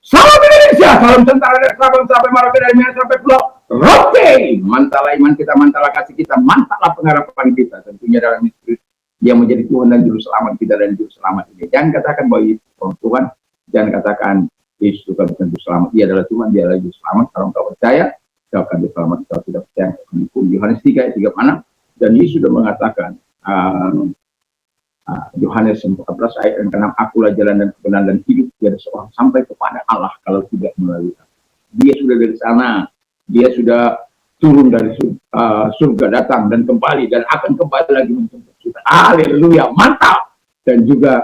Salam Indonesia, salam tentara dari Sabang sampai Merauke, dari Medan sampai Pulau Rote. Mantaplah iman kita, mantaplah kasih kita, mantaplah pengharapan kita. Tentunya dalam Yesus yang menjadi Tuhan dan Juru Selamat kita dan Juru Selamat ini. Jangan katakan bahwa Yesus Tuhan, jangan katakan Yesus bukan Juru Selamat. Dia adalah Tuhan, dia adalah Juru Selamat. Kalau engkau percaya, kau akan diselamat. Kalau tidak percaya, hukum Yohanes 3 ayat 3 mana? Dan Yesus sudah mengatakan, Yohanes 14 ayat 6, akulah jalan dan kebenaran dan hidup, tiada seorang sampai kepada Allah kalau tidak melalui aku. Dia sudah dari sana, dia sudah turun dari surga, datang dan kembali dan akan kembali lagi menjemput kita. Haleluya, mantap. Dan juga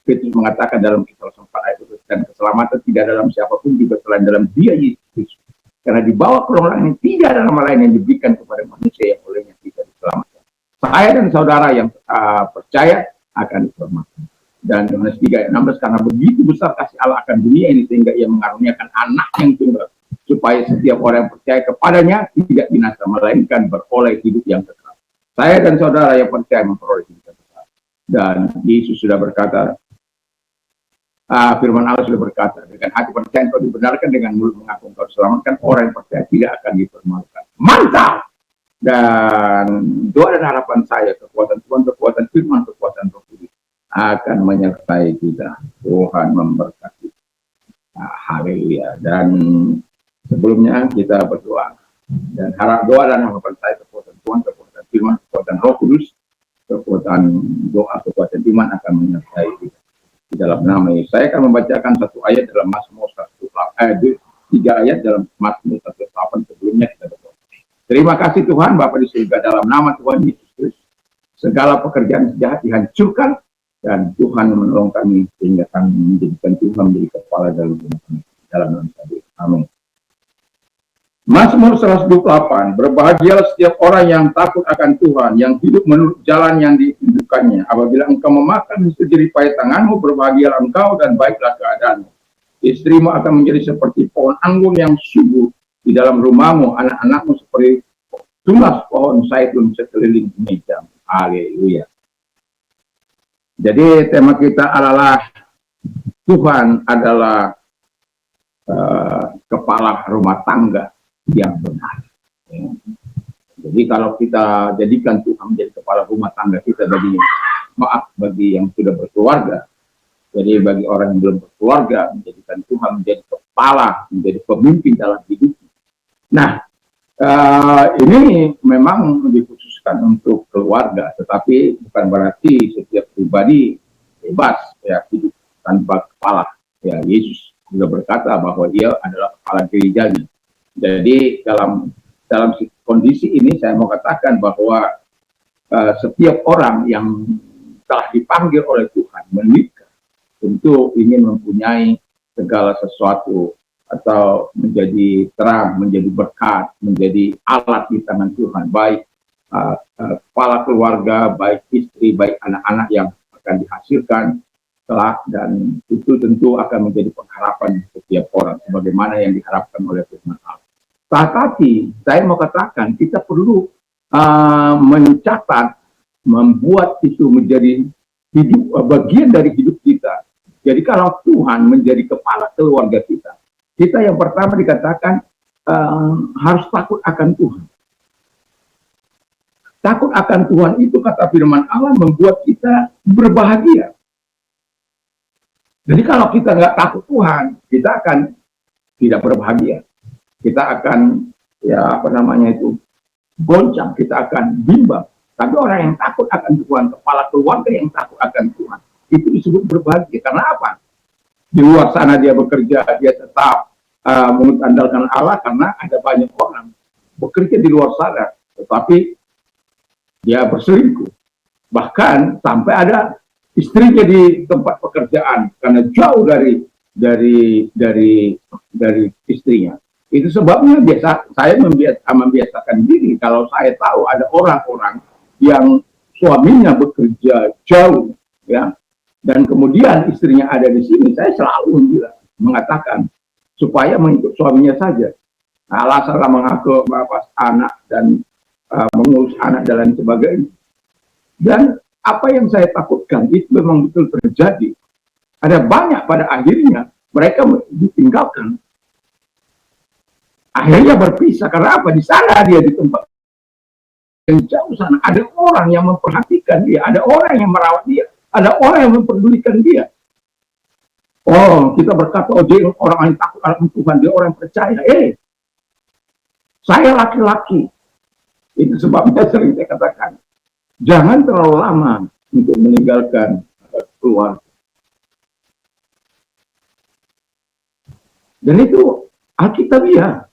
Petrus mengatakan dalam Kisah 4 ayat 1, dan keselamatan tidak dalam siapapun juga selain dalam Dia Yesus. Karena di bawah kelonggaran ini tidak ada nama lain yang diberikan kepada manusia yang olehnya kita diselamatkan. Saya dan saudara yang percaya akan diselamatkan. Dan Yohanes 3 ayat 16, karena begitu besar kasih Allah akan dunia ini sehingga ia mengaruniakan anak yang tunggal, supaya setiap orang yang percaya kepadanya tidak binasa, melainkan beroleh hidup yang kekal. Saya dan saudara yang percaya memperoleh hidup yang kekal. Dan Yesus sudah berkata, firman Allah sudah berkata, dengan hati percaya engkau dibenarkan, dengan mulut mengaku engkau diselamatkan, orang yang percaya tidak akan dipermalukan. Mantap! Dan doa dan harapan saya, kekuatan Tuhan, kekuatan firman, kekuatan Roh Kudus akan menyertai kita. Tuhan memberkati. Haleluya. Dan sebelumnya kita berdoa. Dan harap doa dan harapan saya, kekuatan Tuhan, kekuatan firman, kekuatan Roh Kudus, kekuatan doa, kekuatan iman akan menyertai kita. Di dalam nama Yesus, saya akan membacakan satu ayat dalam Mazmur 108, 3 ayat dalam Mazmur 108 sebelumnya kita berdoa. Terima kasih Tuhan Bapa di surga, dalam nama Tuhan Yesus Kristus segala pekerjaan jahat dihancurkan dan Tuhan menolong kami sehingga kami menjadikan Tuhan menjadi kepala dalam rumah kami. Dalam nama Tuhan. Amin. Mazmur 128, berbahagialah setiap orang yang takut akan Tuhan, yang hidup menurut jalan yang ditunjukkannya. Apabila engkau memakan hasil jerih payah tanganmu, berbahagialah engkau dan baiklah keadaanmu. Istrimu akan menjadi seperti pohon anggur yang subur di dalam rumahmu, anak-anakmu seperti tunas pohon zaitun sekeliling meja. Haleluya. Jadi tema kita adalah Tuhan adalah kepala rumah tangga yang benar. Jadi kalau kita jadikan Tuhan menjadi kepala rumah tangga kita, bagi yang sudah berkeluarga, jadi bagi orang yang belum berkeluarga, menjadikan Tuhan menjadi kepala, menjadi pemimpin dalam hidup. Nah, ini memang dikhususkan untuk keluarga, tetapi bukan berarti setiap pribadi bebas ya hidup tanpa kepala. Ya, Yesus juga berkata bahwa Ia adalah kepala gerejanya. Jadi dalam kondisi ini saya mau katakan bahwa setiap orang yang telah dipanggil oleh Tuhan menikah tentu ingin mempunyai segala sesuatu atau menjadi terang, menjadi berkat, menjadi alat di tangan Tuhan, baik kepala keluarga, baik istri, baik anak-anak yang akan dihasilkan kelak, dan itu tentu akan menjadi pengharapan setiap orang sebagaimana yang diharapkan oleh firman Allah. Tetapi saya mau katakan kita perlu mencatat, membuat itu menjadi bagian dari hidup kita. Jadi kalau Tuhan menjadi kepala keluarga kita, kita yang pertama dikatakan harus takut akan Tuhan. Takut akan Tuhan itu kata firman Allah membuat kita berbahagia. Jadi kalau kita nggak takut Tuhan, kita akan tidak berbahagia. Kita akan goncang, kita akan bimbang. Tapi orang yang takut akan Tuhan, kepala keluarga yang takut akan Tuhan, itu disebut berbahagia. Karena apa? Di luar sana dia bekerja, dia tetap mengandalkan Allah, karena ada banyak orang bekerja di luar sana, tetapi dia berselingkuh. Bahkan sampai ada istrinya di tempat pekerjaan karena jauh dari istrinya. Itu sebabnya saya membiasakan diri kalau saya tahu ada orang-orang yang suaminya bekerja jauh, ya, dan kemudian istrinya ada di sini, saya selalu mengatakan supaya mengikut suaminya saja. Alasanlah mengaku bapak anak dan mengurus anak dan lain sebagainya. Dan apa yang saya takutkan itu memang betul terjadi. Ada banyak pada akhirnya mereka ditinggalkan. Akhirnya berpisah karena apa? Di sana dia di tempat yang jauh sana ada orang yang memperhatikan dia, ada orang yang merawat dia, ada orang yang memperdulikan dia. Oh, kita berkata, oh dia orang yang takut akan Tuhan, dia orang yang percaya. Saya laki-laki. Itu sebabnya sering saya katakan, jangan terlalu lama untuk meninggalkan keluarga. Dan itu Alkitabiah.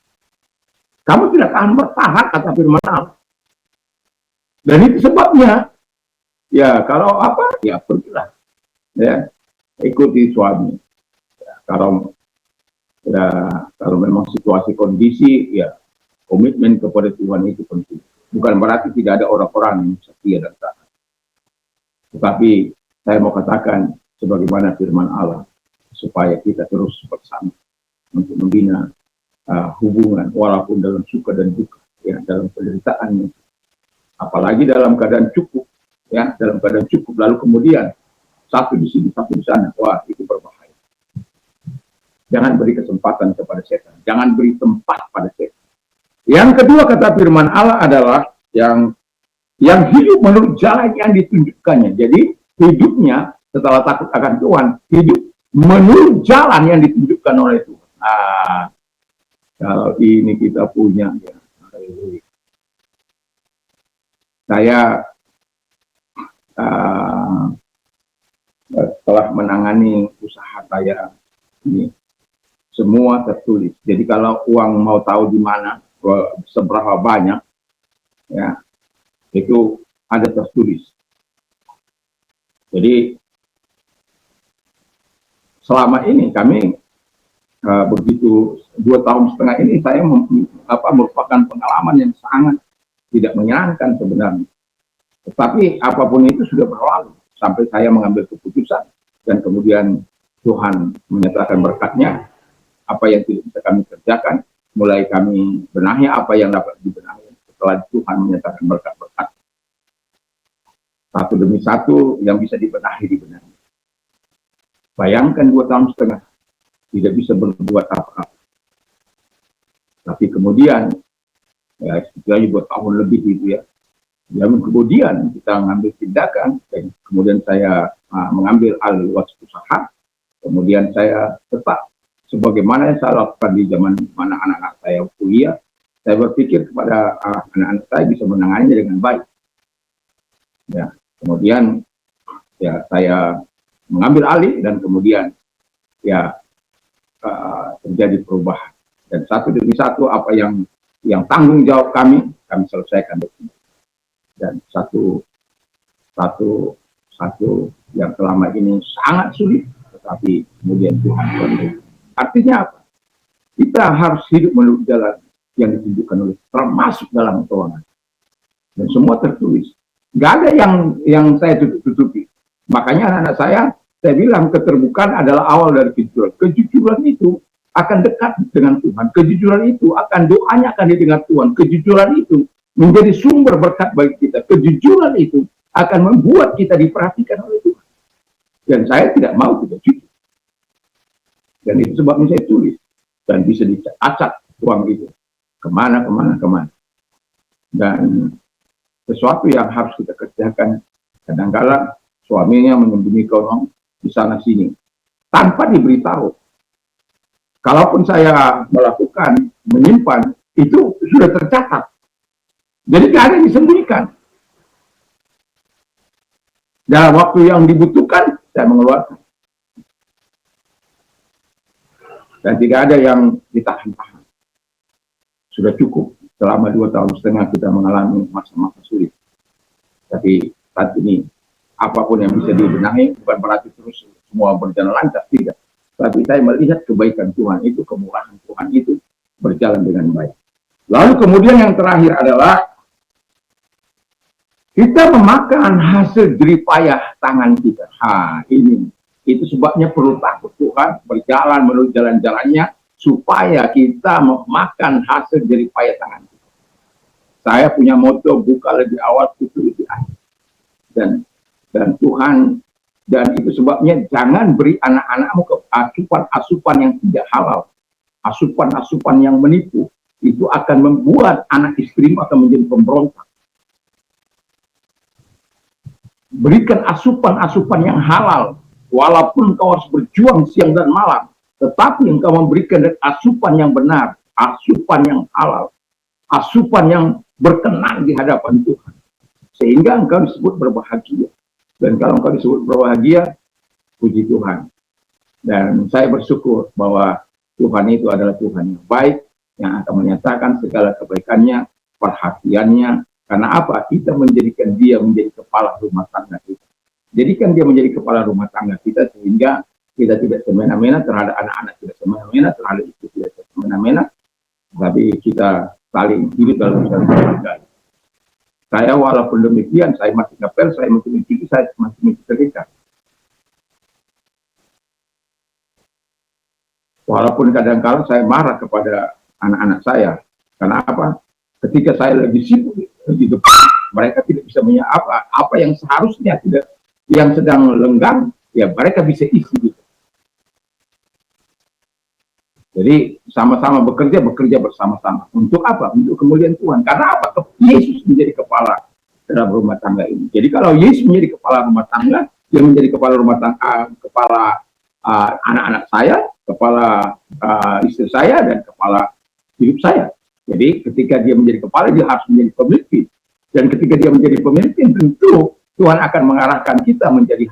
Kamu tidak akan bertahan, kata firman Allah. Dan itu sebabnya, ya kalau apa, ya pergilah. Ya, ikuti suami. Ya, kalau memang situasi kondisi, ya komitmen kepada Tuhan itu penting. Bukan berarti tidak ada orang-orang yang setia dan taat. Tetapi saya mau katakan sebagaimana firman Allah, supaya kita terus bersama untuk membina hubungan walaupun dalam suka dan duka, ya, dalam penderitaan, apalagi dalam keadaan cukup, ya, dalam keadaan cukup lalu kemudian satu di sini satu di sana, wah itu berbahaya. Jangan beri kesempatan kepada setan, jangan beri tempat pada setan. Yang kedua kata firman Allah adalah yang hidup menurut jalan yang ditunjukkannya. Jadi hidupnya setelah takut akan Tuhan, hidup menurut jalan yang ditunjukkan oleh Tuhan. Kalau ini kita punya, ya, saya telah menangani usaha saya ini, semua tertulis. Jadi kalau uang mau tahu di mana, seberapa banyak, ya, itu ada tertulis. Jadi selama ini kami begitu 2,5 tahun ini saya merupakan pengalaman yang sangat tidak menyenangkan sebenarnya. Tetapi apapun itu sudah berlalu sampai saya mengambil keputusan dan kemudian Tuhan menyatakan berkatnya. Apa yang tidak bisa kami kerjakan, mulai kami benahi apa yang dapat dibenahi setelah Tuhan menyatakan berkat-berkat. Satu demi satu yang bisa dibenahi. Bayangkan 2,5 tahun tidak bisa berbuat apa-apa. Tapi kemudian, ya istilahnya 2 tahun lebih gitu ya. Dan kemudian kita mengambil tindakan, dan kemudian saya mengambil alih usaha. Kemudian saya tetap sebagaimana yang saya lakukan di zaman mana anak-anak saya kuliah, saya berpikir kepada anak-anak saya bisa menanganinya dengan baik. Ya, kemudian ya saya mengambil alih dan kemudian ya terjadi perubahan. Dan satu demi satu apa yang tanggung jawab kami selesaikan. Dan satu yang selama ini sangat sulit, tetapi kemudian Tuhan bantu. Artinya apa? Kita harus hidup menurut jalan yang ditunjukkan oleh, termasuk dalam keuangan. Dan semua tertulis. Gak ada yang saya tutup-tutupi. Makanya anak-anak saya bilang keterbukaan adalah awal dari kejujuran. Kejujuran itu akan dekat dengan Tuhan. Kejujuran itu akan doanya akan didengar Tuhan. Kejujuran itu menjadi sumber berkat bagi kita. Kejujuran itu akan membuat kita diperhatikan oleh Tuhan. Dan saya tidak mau tidak jujur. Dan itu sebabnya saya tulis. Dan bisa diacak uang itu. Kemana. Dan sesuatu yang harus kita kerjakan. Kadang-kadang suaminya menyembunyikan uang di sana sini. Tanpa diberitahu. Kalaupun saya melakukan, menyimpan, itu sudah tercatat. Jadi tidak ada yang disembunyikan. Dalam waktu yang dibutuhkan, saya mengeluarkan. Dan tidak ada yang ditahan-tahan. Sudah cukup. Selama 2,5 tahun kita mengalami masa-masa sulit. Tapi saat ini, apapun yang bisa dibenahi, bukan berarti terus semua berjalan lancar, tidak. Tapi saya melihat kebaikan Tuhan itu, kemurahan Tuhan itu berjalan dengan baik. Lalu kemudian yang terakhir adalah kita memakan hasil jeripayah tangan kita. Ini. Itu sebabnya perlu takut Tuhan, berjalan menurut jalan-jalannya, supaya kita memakan hasil jeripayah tangan kita. Saya punya moto, buka lebih awal, tutup lebih akhir. Dan Tuhan Dan itu sebabnya jangan beri anak-anakmu ke asupan-asupan yang tidak halal, asupan-asupan yang menipu. Itu akan membuat anak istrimu akan menjadi pemberontak. Berikan asupan-asupan yang halal, walaupun kau harus berjuang siang dan malam, tetapi engkau memberikan asupan yang benar, asupan yang halal, asupan yang berkenan di hadapan Tuhan, sehingga engkau disebut berbahagia. Dan kalau engkau disebut berbahagia, puji Tuhan. Dan saya bersyukur bahwa Tuhan itu adalah Tuhan yang baik, yang akan menyatakan segala kebaikannya, perhatiannya. Karena apa? Kita menjadikan dia menjadi kepala rumah tangga kita. Jadikan dia menjadi kepala rumah tangga kita, sehingga kita tidak semena-mena terhadap anak-anak, tidak semena-mena terhadap istri, tidak semena-mena, tapi kita saling hidup dalam keluarga. Saya walaupun demikian, saya masih ngepel, saya masih mencuci, saya masih menyetrika. Walaupun kadang-kadang saya marah kepada anak-anak saya. Karena apa? Ketika saya lagi sibuk di depan, mereka tidak bisa apa yang seharusnya tidak, yang sedang lenggang, ya mereka bisa isi gitu. Jadi sama-sama bekerja bersama-sama. Untuk apa? Untuk kemuliaan Tuhan. Karena apa? Yesus menjadi kepala dalam rumah tangga ini. Jadi kalau Yesus menjadi kepala rumah tangga, dia menjadi kepala rumah tangga, kepala anak-anak saya, kepala istri saya, dan kepala hidup saya. Jadi ketika dia menjadi kepala, dia harus menjadi pemimpin. Dan ketika dia menjadi pemimpin, tentu Tuhan akan mengarahkan kita menjadi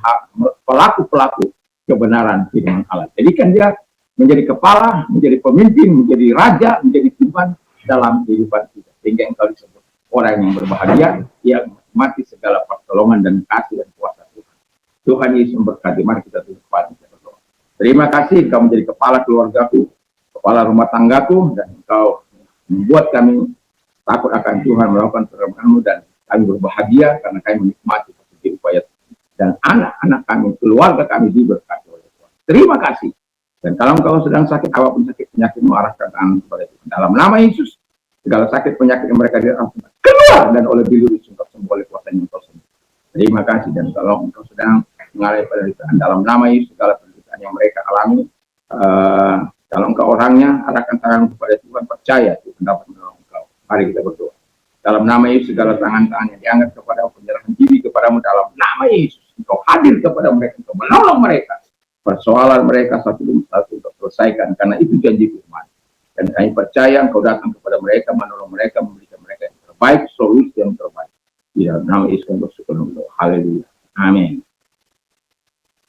pelaku-pelaku kebenaran firman Allah. Jadi kan dia menjadi kepala, menjadi pemimpin, menjadi raja, menjadi Tuhan dalam kehidupan kita. Sehingga engkau disebut orang yang berbahagia, yang menikmati segala pertolongan dan kasih dan kuasa Tuhan. Tuhan Yesus memberkati. Mari kita tunduk kepala kita berdoa. Terima kasih engkau menjadi kepala keluargaku, kepala rumah tanggaku, dan engkau membuat kami takut akan Tuhan, melakukan firman-Mu, dan kami berbahagia karena kami menikmati kasih upaya dan anak-anak kami, keluarga kami diberkati oleh Tuhan. Terima kasih. Dan kalau engkau sedang sakit, apapun sakit penyakit, arahkan tangan kepada Tuhan. Dalam nama Yesus, segala sakit penyakit yang mereka dirasakan keluar, dan oleh bilu engkau sembuh oleh kuasa yang engkau sembuh. Terima kasih. Dan kalau engkau sedang mengalami penderitaan, dalam nama Yesus, segala penderitaan yang mereka alami, kalau engkau orangnya, arahkan tangan kepada Tuhan, percaya Tuhan dapat menolong engkau. Mari kita berdoa. Dalam nama Yesus, segala tangan-tangan yang diangkat kepada penyerahan diri kepadamu, dalam nama Yesus, engkau hadir kepada mereka, engkau menolong mereka. Persoalan mereka satu demi satu untuk selesaikan, karena itu janji firman. Dan kami percaya engkau datang kepada mereka, menolong mereka, memberikan mereka yang terbaik, solusi yang terbaik. Di dalam nama Yesus kami bersyukur. Haleluya. Amin.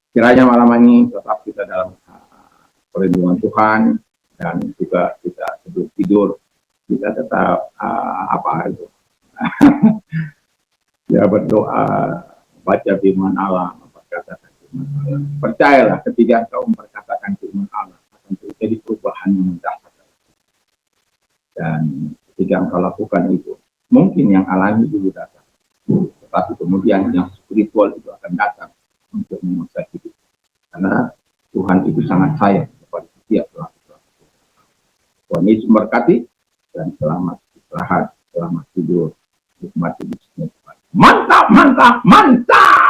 Kiranya malam ini tetap kita dalam perlindungan Tuhan, dan juga kita sebelum tidur kita tetap ya berdoa, baca firman Allah, memperkatakan firman Allah. Percayalah, ketika engkau memperkatakan firman Allah, akan terjadi perubahan yang mendasar. Dan ketika engkau lakukan itu, mungkin yang alami dulu datang, tetapi kemudian yang spiritual itu akan datang untuk memaksa hidup. Karena Tuhan itu sangat sayang kepada setiap pelaku-pelaku. Tuhan Yesus memberkati, dan selamat istirahat, selamat tidur, nikmati bisnisnya. Mantap, mantap, mantap.